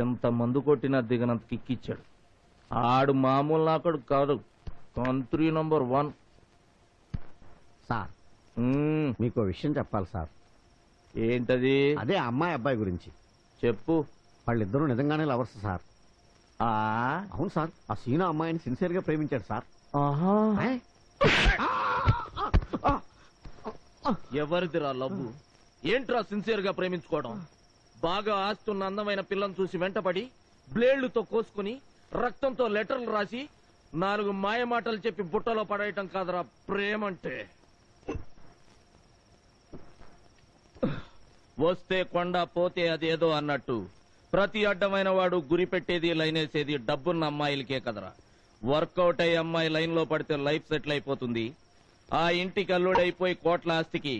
ఎంత మందు కొట్టినా దిగనంత కిక్కిచ్చాడు. ఆడు మామూలు నాకడు కాదు, కంట్రీ నంబర్ 1. సార్ మీకు విషయం చెప్పాలి సార్. ఏంటది? అదే అమ్మాయి అబ్బాయి గురించి. చెప్పు. వాళ్ళిద్దరూ నిజంగానే లవర్స్ సార్. అవును సార్, ఆ సీనా అమ్మాయిని సిన్సియర్ గా ప్రేమించాడు సార్. ఎవరిదిరా లవ్వు? ఏంట్రా సిన్సియర్ గా ప్రేమించుకోవడం? బాగా ఆస్తున్న అందమైన పిల్లని చూసి వెంటపడి బ్లేడ్లతో కోసుకుని రక్తంతో లెటర్లు రాసి 4 మాయ మాటలు చెప్పి బుట్టలో పడేయటం కాదురా ప్రేమంటే. వస్తే కొండ పోతే అదేదో అన్నట్టు ప్రతి అడ్డమైన వాడు గురి పెట్టేది లైనేసేది డబ్బున్న అమ్మాయిలకే కదరా. వర్కౌట్ అయ్యే అమ్మాయి లైన్ లో పడితే లైఫ్ సెటిల్ అయిపోతుంది. ఆ ఇంటికి అల్లుడైపోయి కోట్ల ఆస్తికి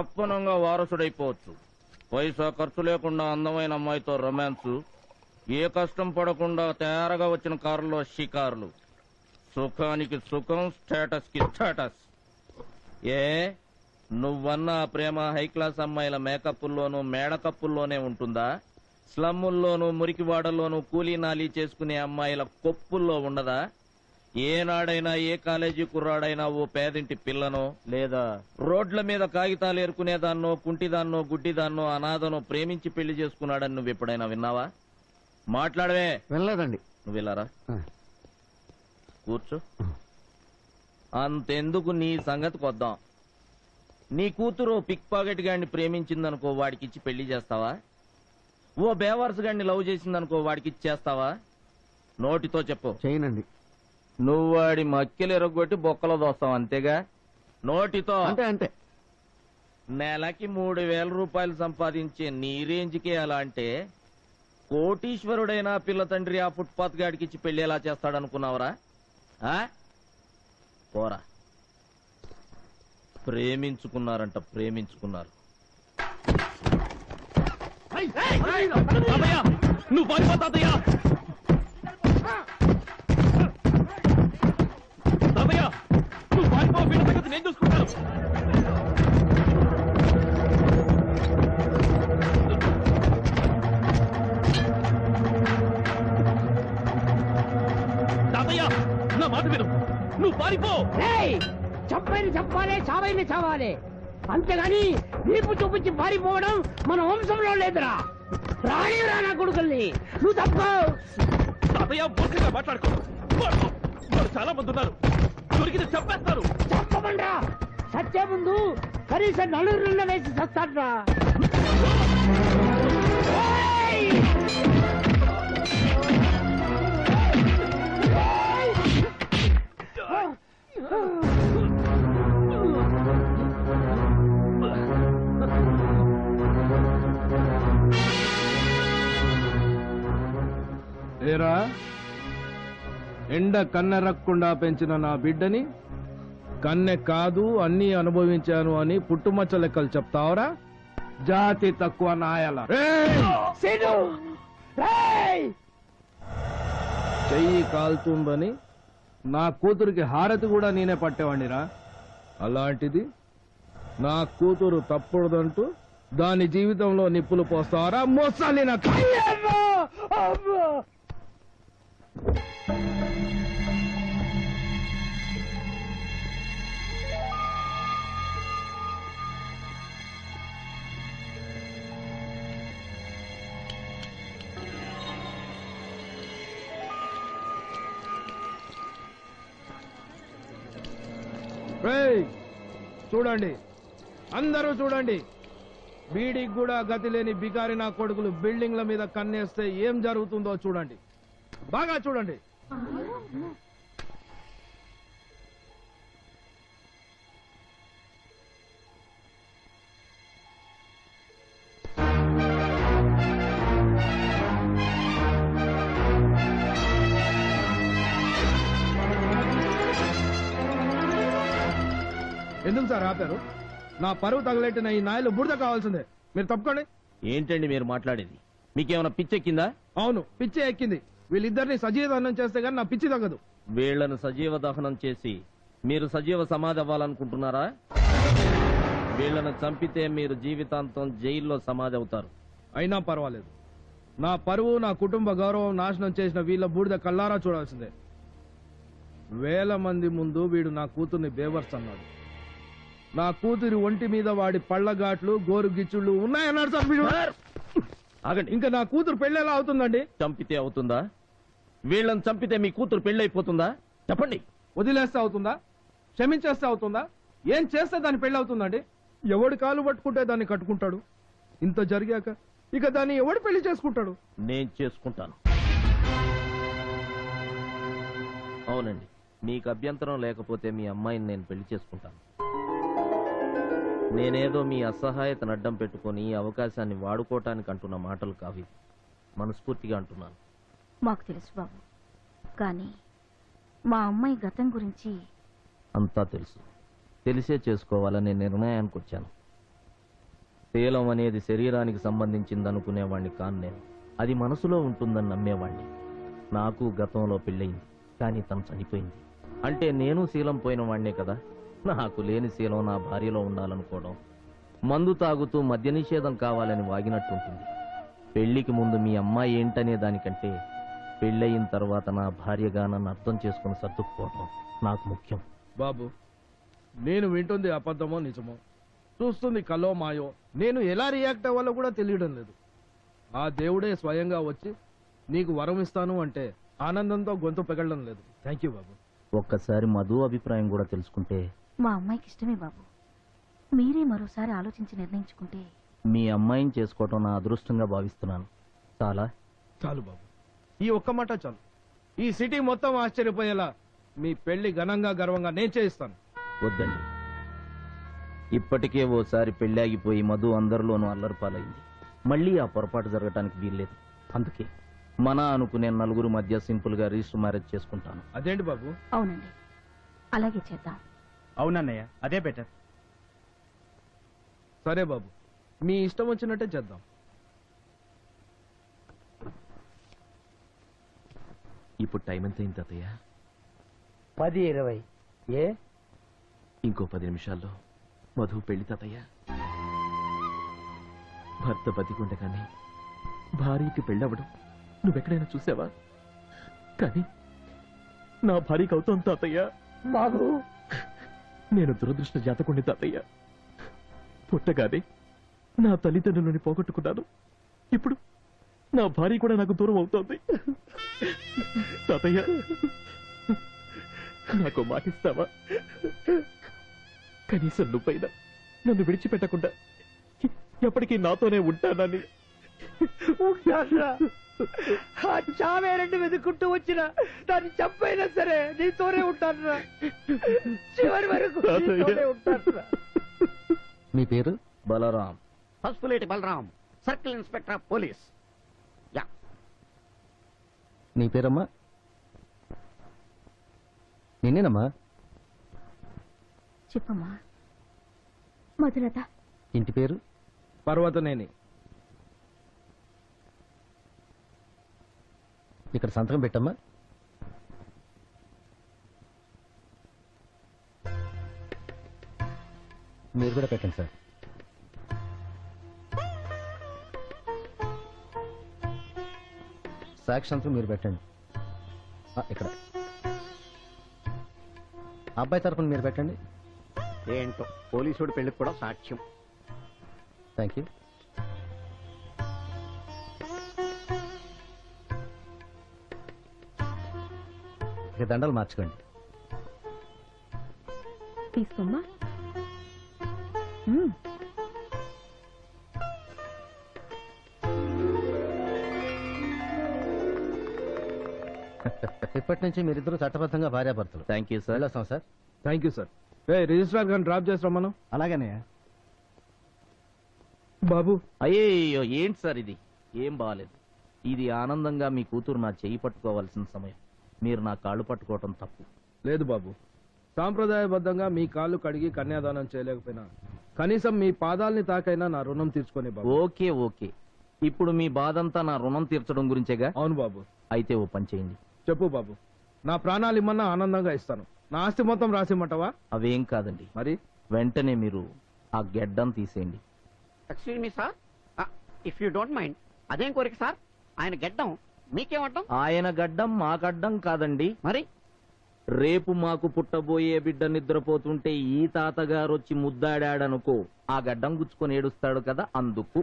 అప్పనంగా వారసుడైపోవచ్చు. పైసా ఖర్చు లేకుండా అందమైన అమ్మాయితో రొమాన్స్, ఏ కష్టం పడకుండా తయారుగా వచ్చిన కారులో షికారులు, సుఖానికి సుఖం, స్టేటస్ కి స్టేటస్. నువ్వన్న ప్రేమ హై క్లాస్ అమ్మాయిల మేకప్పుల్లోనూ మేడకప్పుల్లోనే ఉంటుందా? స్లమ్ముల్లోనూ మురికివాడల్లోనూ కూలీ నాలీ చేసుకునే అమ్మాయిల కొప్పుల్లో ఉండదా? ఏనాడైనా ఏ కాలేజీ కుర్రాడైనా ఓ పేదింటి పిల్లనో లేదా రోడ్ల మీద కాగితాలు ఏరుకునేదాన్నో కుంటిదాన్నో గుడ్డిదాన్నో అనాథనో ప్రేమించి పెళ్లి చేసుకున్నాడని నువ్వు ఎప్పుడైనా విన్నావా? మాట్లాడవే. వినలేదండి. నువ్వు వెళ్ళారా? కూర్చో. అంతెందుకు, నీ సంగతికి వద్దాం. నీ కూతురు పిక్ పాకెట్ గాడిని ప్రేమించిందనుకో, వాడికిచ్చి పెళ్లి చేస్తావా? ఓ బేవర్స్ గాడిని లవ్ చేసిందనుకో, వాడికిచ్చి చేస్తావా? నోటితో చెప్పు. చేయనండి. నువ్వు వాడి మక్కెలు ఎరగొట్టి బొక్కలో దోస్తావు అంతేగా? నోటితో. అంతే అంతే. నెలకి 3000 రూపాయలు సంపాదించే నీ రేంజ్కే అలా అంటే కోటీశ్వరుడైనా పిల్ల తండ్రి ఆ ఫుట్పాత్ గాడికిచ్చి పెళ్లి ఎలా చేస్తాడనుకున్నావరా? పోరా. ప్రేమించుకున్నారంట, ప్రేమించుకున్నారు. నువ్వు పారిపోతాదయ్యా. నువ్వు పారిపో, వీళ్ళ సంగతి నేను చూసుకుంటాను. తాతయ్య, నా మాట విను, నువ్వు పారిపో. చంపైని చంపాలి, చావైని చావాలి, అంతేగాని వీపు చూపించి పారిపోవడం మన వంశంలో లేదురా. రానిరా నా కొడుకుల్ని. నువ్వు తప్పు. తాతయ్య, పూర్తిగా మాట్లాడుకో. చాలా మంది ఉన్నారు, దొరికితే చంపేస్తారు. చంపమండ్రా. సత్య ముందు కనీసం 4 వేసి చస్తాడ్రా. ఏరా, ఎండ కన్నెరక్కుండా పెంచిన నా బిడ్డని కన్నె కాదు అన్నీ అనుభవించాను అని పుట్టుమచ్చ లెక్కలు చెప్తావరా? జాతి తక్కువ నాయల. చెయ్యి కాలుతుందని నా కూతురికి హారతి కూడా నేనే పట్టేవాడిరా. అలాంటిది నా కూతురు తప్పుడుదంటూ దాని జీవితంలో నిప్పులు పోస్తావరా? మోసాలి నా. చూడండి, అందరూ చూడండి. బీడీకి కూడా గతి లేని బికారి నా కొడుకులు బిల్డింగ్ల మీద కన్నేస్తే ఏం జరుగుతుందో చూడండి, బాగా చూడండి. ఎందుకు సార్ ఆపారు? నా పరువు తగలెట్టిన ఈ నాయలు బురద కావాల్సిందే. మీరు తప్పుకోండి. ఏంటండి మీరు మాట్లాడేది? మీకేమైనా పిచ్చెక్కిందా? అవును, పిచ్చే ఎక్కింది. వీళ్ళిద్దరిని సజీవ దహనం చేస్తే గానీ నా పిచ్చి తగ్గదు. వీళ్లను సజీవ దహనం చేసి మీరు సజీవ సమాధి అవ్వాలనుకుంటున్నారా? వీళ్లను చంపితే మీరు జీవితాంతం జైల్లో సమాధి అవుతారు. అయినా పర్వాలేదు, నా పరువు నా కుటుంబ గౌరవం నాశనం చేసిన వీళ్ళ బూడిద కల్లారా చూడాల్సిందే. వేల మంది ముందు వీడు నా కూతుర్ని బేవర్స్ అన్నాడు. నా కూతురి ఒంటి మీద వాడి పళ్ళగాట్లు గోరు గిచ్చుళ్ళు ఉన్నాయన్నాడు సార్ వీడు. ఆగండి. ఇంకా నా కూతురు పెళ్లి ఎలా అవుతుందండి? చంపితే అవుతుందా? వీళ్ళని చంపితే మీ కూతురు పెళ్ళైపోతుందా? చెప్పండి. వదిలేస్తే అవుతుందా? క్షమించేస్తే అవుతుందా? ఏం చేస్తే దాని పెళ్లి అవుతుందండి? ఎవడి కాలు పట్టుకుంటే దాన్ని కట్టుకుంటాడు. ఇంత జరిగాక ఇక దాన్ని ఎవడు పెళ్లి చేసుకుంటాడు? నేను చేసుకుంటాను. అవునండి, మీకు అభ్యంతరం లేకపోతే మీ అమ్మాయిని నేను పెళ్లి చేసుకుంటాను. నేనేదో మీ అసహాయతను అడ్డం పెట్టుకుని ఈ అవకాశాన్ని వాడుకోవటానికి అంటున్న మాటలు కావి, మనస్ఫూర్తిగా అంటున్నాను. మాకు తెలుసు బాబు, కానీ మా అమ్మాయి గతం గురించి అంతా తెలుసు. తెలిసే చేసుకోవాలనే నిర్ణయానికి వచ్చాను. శీలం అనేది శరీరానికి సంబంధించింది అనుకునేవాణ్ణి కాను నేను. అది మనసులో ఉంటుందని నమ్మేవాణ్ణి. నాకు గతంలో పెళ్ళయింది, కానీ తను చనిపోయింది. అంటే నేను శీలం పోయిన వాణ్ణే కదా. నాకు లేని శీలం నా భార్యలో ఉండాలనుకోవడం, మందు తాగుతూ మద్య నిషేధం కావాలని వాగినట్టుంటుంది. పెళ్లికి ముందు మీ అమ్మాయి ఏంటనే దానికంటే పెళ్ళయిన తర్వాత నా భార్యగా నన్ను అర్థం చేసుకుని సర్దుకుపోవడం నాకు ముఖ్యం. బాబు, నేను వింటుంది అబద్ధమో నిజమో, చూస్తుంది కలో మాయో, నేను ఎలా రియాక్ట్ అవ్వాలో కూడా తెలియడం లేదు. ఆ దేవుడే స్వయంగా వచ్చి నీకు వరం ఇస్తాను అంటే ఆనందంతో గొంతు పెగలడం లేదు. థ్యాంక్ యూ బాబు. ఒక్కసారి మధు అభిప్రాయం కూడా తెలుసుకుంటే. మా అమ్మాయికి ఇష్టమే బాబు. మీరే మరోసారి ఆలోచించి నిర్ణయించుకుంటే. మీ అమ్మాయిని చేసుకోవటం నా అదృష్టంగా భావిస్తున్నాను. చాలా చాలు బాబు, ఈ ఒక్క మాట చాలు. ఈ సిటీ మొత్తం ఆశ్చర్యపోయేలా మీ పెళ్లి ఘనంగా గర్వంగా నేను చేయిస్తాను. వద్దండి, ఇప్పటికే ఓసారి పెళ్ళాగిపోయి మధు అందరిలోనూ అల్లరిపాలైంది. మళ్ళీ ఆ పొరపాటు జరగటానికి వీల్లేదు. అందుకే మన అనుకునే నలుగురు మధ్య సింపుల్ గా రిజిస్టర్ మ్యారేజ్ చేసుకుంటాను. అదేంటి బాబు? అవునండి, అలాగే చేద్దాం. అవునన్నయ్య, అదే బెటర్. సరే బాబు, మీ ఇష్టం వచ్చినట్టే చేద్దాం. ఇప్పుడు టైం ఎంత అయింది తాతయ్య? 10-20. ఏ ఇంకో 10 నిమిషాల్లో మధు పెళ్లి తాతయ్య. భర్త బతికుండగానే భార్యకి పెళ్ళవడం నువ్వెక్కడైనా చూసావా? కానీ నా భార్యకి అవుతాం తాతయ్య. బాబు, నేను దురదృష్ట జాతకుండి తాతయ్య. పుట్టగానే నా తల్లిదండ్రులని పోగొట్టుకున్నాను. ఇప్పుడు నా భార్య కూడా నాకు దూరం అవుతోంది. తాతయ్య, నాకు మాటిస్తావా? కనీసం నువ్వైనా నన్ను విడిచిపెట్టకుండా ఎప్పటికీ నాతోనే ఉంటానని. ఉంటానురా. ఆ చావే రెండు వెతుక్కుంటూ వచ్చిన దాన్ని చంపైనా సరే నీతోనే ఉంటానురా. చివరి వరకు నీతోనే ఉంటానురా. మీ పేరు? Balaram. Pasupuleti Balaram, circle inspector of police. Yeah. నీ పేరమ్మా? నిన్నేనమ్మా? చెప్పమ్మా. మధులత. ఇంటి పేరు? పర్వతనేని. ఇక్కడ సంతకం పెట్టమ్మా. మీరు కూడా పెట్టండి సార్. సాక్షి సంతకం మీరు పెట్టండి. ఇక్కడ అబ్బాయి తరఫున మీరు పెట్టండి. ఏంటో పోలీసుడు పెళ్లికి కూడా సాక్ష్యం. Thank you. ఇక దండలు మార్చుకోండి. తీసుకోమ్మా. ఇప్పటి నుంచి మీరిద్దరూ చట్టబద్ధంగా భార్యాభర్తలు. Thank you sir. వెళ్ళొస్తాం sir. Thank you sir. Registrar గారిని డ్రాప్ చేస్తాం మనం. అలాగనే. బాబు, అయ్యో ఏంటి సార్ ఇది? ఏం బాగాలేదు. ఇది ఆనందంగా మీ కూతురు నా చెయ్యి పట్టుకోవాల్సిన సమయం. మీరు నా కాళ్ళు పట్టుకోవటం తప్పు. లేదు బాబు, సాంప్రదాయబద్ధంగా మీ కాళ్ళు కడిగి కన్యాదానం చేయలేకపోయినా కనీసం మీ పాదాలని తాకైనా నా రుణం తీర్చుకునే బాబు. ఓకే ఓకే, ఇప్పుడు మీ బాధంతా నా రుణం తీర్చడం గురించేగా? అవును బాబు. అయితే ఓ పని చేయండి. చెప్పు బాబు. నా ప్రాణాలు ఇమ్మన్నా ఆనందంగా ఇస్తాను. నా ఆస్తి మొత్తం రాసిమ్మంటావా? అవేం కాదండి. మరి వెంటనే మీరు ఆ గెడ్డం తీసేయండి. Excuse me sir, if you don't mind. అదేం కోరిక సార్? ఆయన గెడ్డం మీకేమడ్డం? ఆయన గడ్డం మా గడ్డం కాదండి. మరి రేపు మాకు పుట్టబోయే బిడ్డ నిద్రపోతుంటే ఈ తాతగారు వచ్చి ముద్దాడాడనుకో, ఆ గడ్డం గుచ్చుకొని ఏడుస్తాడు కదా, అందుకు.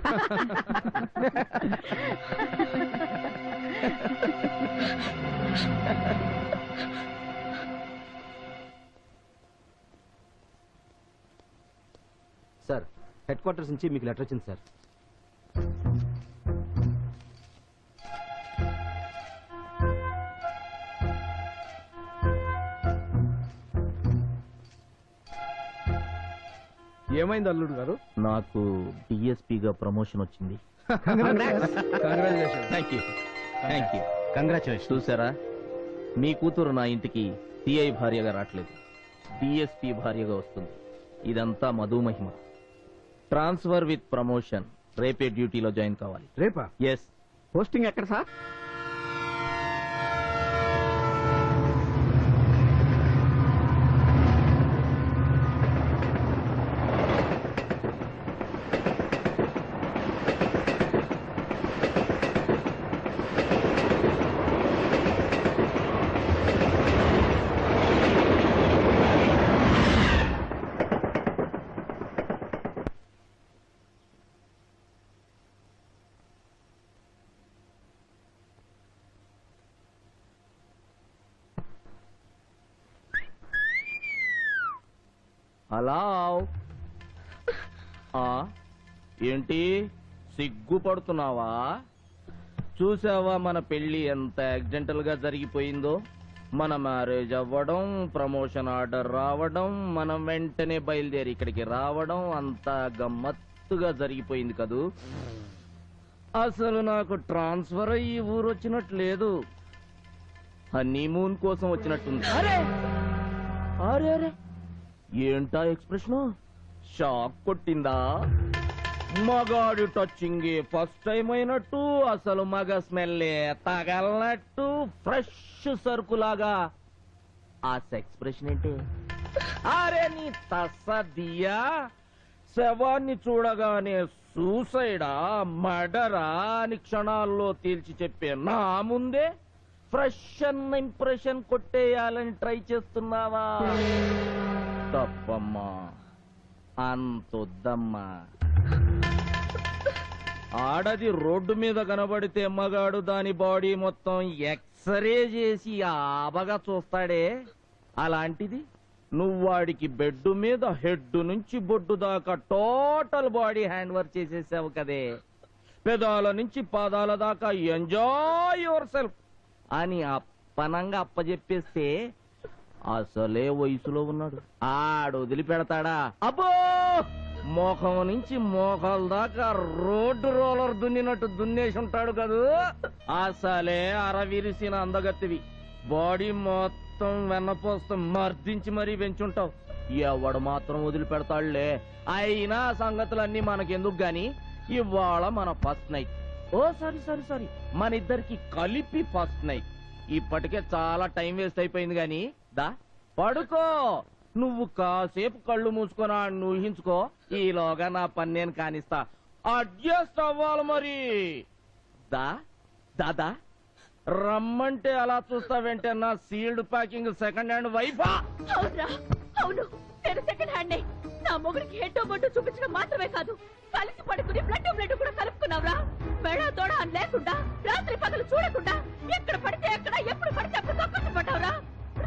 సార్, హెడ్ క్వార్టర్స్ నుంచి మీకు లెటర్ వచ్చింది సార్. ఏమైంది అల్లుడు గారు? నాకు డిఎస్పీగా ప్రమోషన్ వచ్చింది. Congratulation. Thank you, thank you. Congratulation. చూసారా, మీ కూతురు నా ఇంటికి సిఐ భార్యగా రావట్లేదు, డిఎస్పీ భార్యగా వస్తుంది. ఇదంతా మధు మహిమ. Transfer with promotion. రేపే డ్యూటీలో జాయిన్ కావాలి. రేపా? ఎస్. పోస్టింగ్ ఎక్కడ సార్? హలో. ఏంటి సిగ్గుపడుతున్నావా? చూసావా మన పెళ్లి ఎంత యాక్సిడెంటల్ గా జరిగిపోయిందో? మన మ్యారేజ్ అవ్వడం, ప్రమోషన్ ఆర్డర్ రావడం, మనం వెంటనే బయలుదేరి ఇక్కడికి రావడం అంతా గమ్మత్తుగా జరిగిపోయింది కదూ. అసలు నాకు ట్రాన్స్ఫర్ అయ్యి ఊరు వచ్చినట్లేదు, హనీమూన్ కోసం వచ్చినట్టుంది. అరే అరే అరే, ఏంటా ఎక్స్ప్రెషన్? షాక్ కొట్టిందా? మగాడి టచింగ్ ఫస్ట్ టైం అయినట్టు, అసలు మగ స్మెల్లే తగలనట్టు, ఫ్రెష్ సరుకులాగా. ఆ ఎక్స్ప్రెషన్ ఏంటి? అరే నీ తస్సదియా, శవాన్ని చూడగానే సూసైడా మర్డరా అని క్షణాల్లో తేల్చి చెప్పే నా ముందే ఫ్రెష్ అన్న ఇంప్రెషన్ కొట్టేయాలని ట్రై చేస్తున్నావా? తప్పమ్మా, అంతొద్దమ్మా. ఆడది రోడ్డు మీద కనబడితే మగాడు దాని బాడీ మొత్తం ఎక్స్రే చేసి ఆబగా చూస్తాడే, అలాంటిది నువ్వు వాడికి బెడ్ మీద హెడ్ నుంచి బొడ్డు దాకా టోటల్ బాడీ హ్యాండ్ వర్క్ చేసేసావు కదే. పెదాల నుంచి పాదాల దాకా ఎంజాయ్ యువర్ సెల్ఫ్ అని అప్పనంగా అప్పజెప్పేస్తే అసలే వయసులో ఉన్నాడు, ఆడు వదిలిపెడతాడా? అబ్బో, మోఖం నుంచి మోకాల దాకా రోడ్డు రోలర్ దున్నినట్టు దున్నేసి ఉంటాడు కదూ. అసలే అరవిరిసిన అందగత్తివి, బాడీ మొత్తం వెన్నపోస్తం మర్దించి మరీ పెంచుంటావు. ఎవడు మాత్రం వదిలిపెడతాడులే. అయినా సంగతులన్నీ మనకెందుకు గాని, ఇవాళ మన ఫస్ట్ నైట్. ఓ సారీ సారీ సారీ, మన ఇద్దరికి కలిపి ఫస్ట్ నైట్. ఇప్పటికే చాలా టైం వేస్ట్ అయిపోయింది గాని దా పడుకో. నువ్వు కాసేపు కళ్ళు మూసుకొని ఆడిని ఊహించుకో, ఈలోగా నా పని నేను కానిస్తా. అడ్జస్ట్ అవ్వాలి మరి. దా దాదా, రమ్మంటే అలా చూస్తావేంటే? నా సీల్డ్ ప్యాకింగ్ సెకండ్ హ్యాండ్ వైఫా? అవునరా, అవును, నేను సెకండ్ హ్యాండ్. నా మొగుడికి హెడ్ బొడ్డు చూపించడం మాత్రమే కాదు, కలిసి పడుకుని బ్లడ్ బ్లడ్ కూడా కలుపుకున్నావురా. మెడ తోడ అని లేకుండా, రాత్రి పగలు చూడకుండా, ఎక్కడ పడితే ఎక్కడ, ఎప్పుడు పడితే అప్పుడు తొక్కట్టు పడ్డావురా.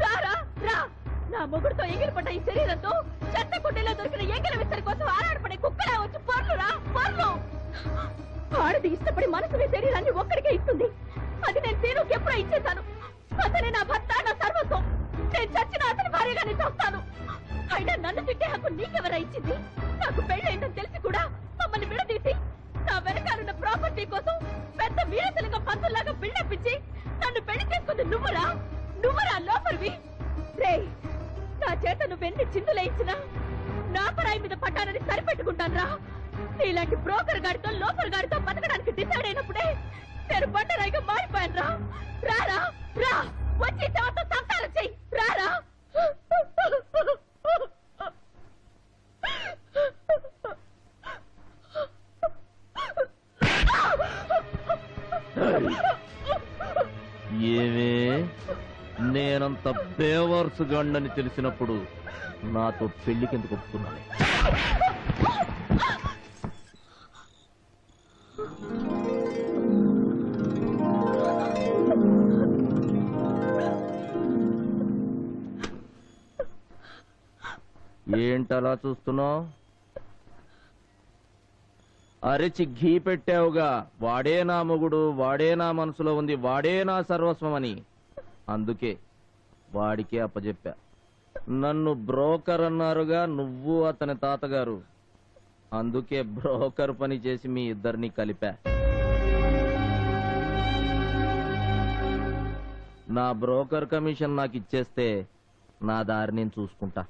రారా రా, నా మొగుడితో ఎగిరిపడ్డ ఈ శరీరంతో చెత్త కుండీలో దొరికిన ఎంగిల విస్తరి కోసం ఆరాడపడే కుక్కలా వచ్చి పొర్లురా పొర్లు. ఆడది ఇష్టపడి మనసుని శరీరాన్ని ఒక్కడికే ఇస్తుంది, అది నేను తీరుకి ఎప్పుడో ఇచ్చేశాను. అతనే నా భర్త, నా సర్వస్వం. నేను చచ్చిన అతని భార్యగానే చూస్తాను. అయినా నన్ను తిట్టే హక్కు నీకెవరా ఇచ్చింది? నాకు పెళ్ళైందని తెలిసి కూడా మమ్మల్ని విడదీసి నా వెనకాలన్న ప్రాపర్టీ కోసం పెద్ద వీరతలుగా పంతుల్లాగా బిల్డప్ ఇచ్చి నన్ను పెళ్లి చేసుకుంది నువ్వురా, నువ్వురా లోపలివి. రే, నా చేత నువ్వెన్ని చిందులే ఇచ్చినా నా పరాయి మీద పడ్డానని సరిపెట్టుకుంటాను రా. నీలాంటి బ్రోకర్ గాడితో లోపర్ గాడితో బతకడానికి డిసైడ్ అయినప్పుడే నేను బండరాయిగా మారిపోయాను రా. రారా రా, వచ్చి తమతో సంతానం చెయ్యి. రారా. ఏమే నేనంత బేవర్స్ గండని తెలిసినప్పుడు నాతో పెళ్లికెందుకు ఒప్పుకున్నాను? ఏంటలా చూస్తున్నావు? అరిచి ఘీ పెట్టావుగా, వాడే నా మొగుడు, వాడే నా మనసులో ఉంది, వాడే నా సర్వస్వం అని. అందుకే వాడికే అప్పచెప్పా. నన్ను బ్రోకర్ అన్నారుగా నువ్వు అతని తాతగారు, అందుకే బ్రోకర్ పని చేసి మీ ఇద్దరిని కలిపా. నా బ్రోకర్ కమిషన్ నాకు ఇచ్చేస్తే నా దారి నేను చూసుకుంటా.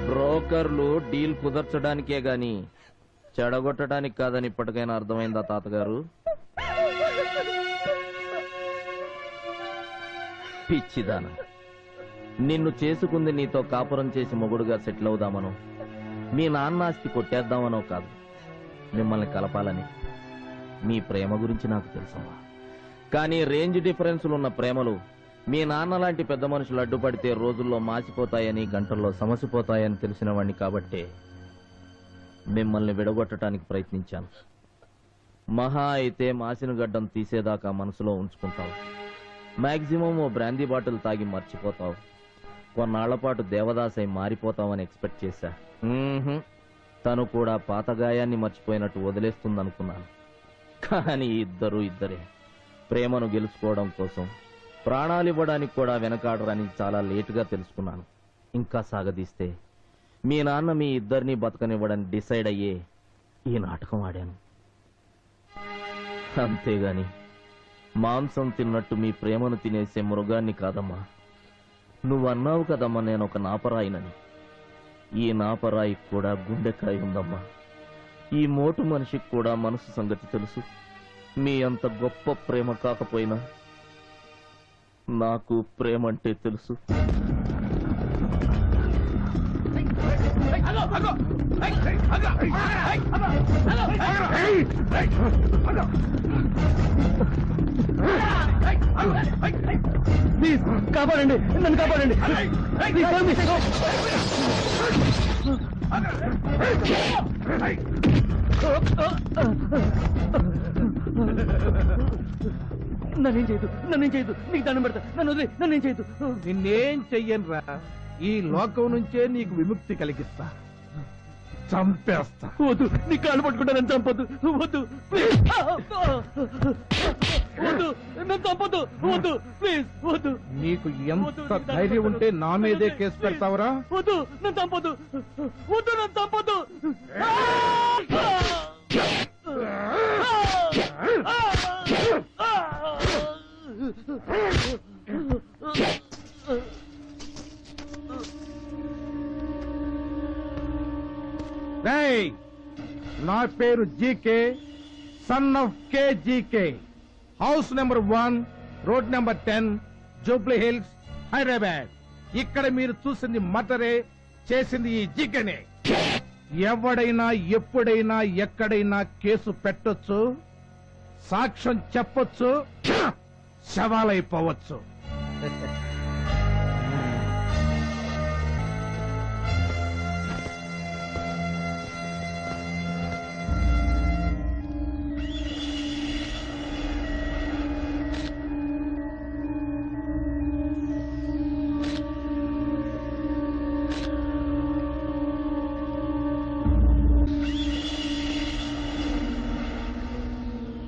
బ్రోకర్లు డీల్ కుదర్చడానికే గాని చెడగొట్టడానికి కాదని ఇప్పటికైనా అర్థమైందా తాతగారు? పిచ్చిదానా, నిన్ను చేసుకుంది నీతో కాపురం చేసి మొగుడుగా సెటిల్ అవుదామనో, మీ నాన్న ఆస్తి కొట్టేద్దామనో కాదు, మిమ్మల్ని కలపాలని. మీ ప్రేమ గురించి నాకు తెలుసమ్మా, కానీ రేంజ్ డిఫరెన్సులు ఉన్న ప్రేమలు మీ నాన్న లాంటి పెద్ద మనుషులు అడ్డుపడితే రోజుల్లో మాసిపోతాయని, గంటల్లో సమసిపోతాయని తెలిసిన వాడిని కాబట్టే మిమ్మల్ని విడగొట్టడానికి ప్రయత్నించాను. మహా అయితే మాసిన గడ్డం తీసేదాకా మనసులో ఉంచుకుంటావు, మాక్సిమం ఓ బ్రాందీ బాటిల్ తాగి మర్చిపోతావు, కొన్నాళ్ల పాటు దేవదాసై మారిపోతావని ఎక్స్పెక్ట్ చేశా. తను కూడా పాత గాయాన్ని మర్చిపోయినట్టు వదిలేస్తుందనుకున్నాను. కానీ ఇద్దరే ప్రేమను గెలుచుకోవడం కోసం ప్రాణాలివ్వడానికి కూడా వెనకాడరని చాలా లేటుగా తెలుసుకున్నాను. ఇంకా సాగదీస్తే మీ నాన్న మీ ఇద్దరిని బతకనివ్వడానికి డిసైడ్ అయ్యే ఈ నాటకం ఆడాను. అంతేగాని మాంసం తిన్నట్టు మీ ప్రేమను తినేసే మృగాన్ని కాదమ్మా. నువ్వన్నావు కదమ్మా నేను ఒక నాపరాయినని. ఈ నాపరాయి కూడా గుండెకాయ ఉందమ్మా. ఈ మోటు మనిషికి కూడా మనసు సంగతి తెలుసు. మీ అంత గొప్ప ప్రేమ కాకపోయినా నాకు ప్రేమ అంటే తెలుసు. ప్లీజ్ కాపాడండి, నన్ను కాపాడండి. నన్నేం చేయదు, నీకు దండం పెడతా, నన్ను వదిలే, నన్నేం చేయదు. నిన్నేం చెయ్యను రా, ఈ లోకం నుంచే నీకు విముక్తి కలిగిస్తా, చంపేస్తా. వద్దు, నీ కాళ్ళు పట్టుకుంటా, నన్ను చంపొద్దు, వద్దు ప్లీజ్, వద్దు నన్ను చంపొద్దు, వద్దు ప్లీజ్, వద్దు. నీకు ఎంత ధైర్యం ఉంటే నా మీదే కేసు పెడతావురా? వద్దు నన్ను చంపొద్దు, వద్దు నన్ను చంపొద్దు. నా పేరు GK, son of K GK. House number 1, road number 10, Jubilee hills, Hyderabad. ఇక్కడ మీరు చూసింది మర్డరే, చేసింది ఈ జీకేనే. ఎవడైనా ఎప్పుడైనా ఎక్కడైనా కేసు పెట్టొచ్చు, సాక్ష్యం చెప్పొచ్చు, శవాలైపోవచ్చు.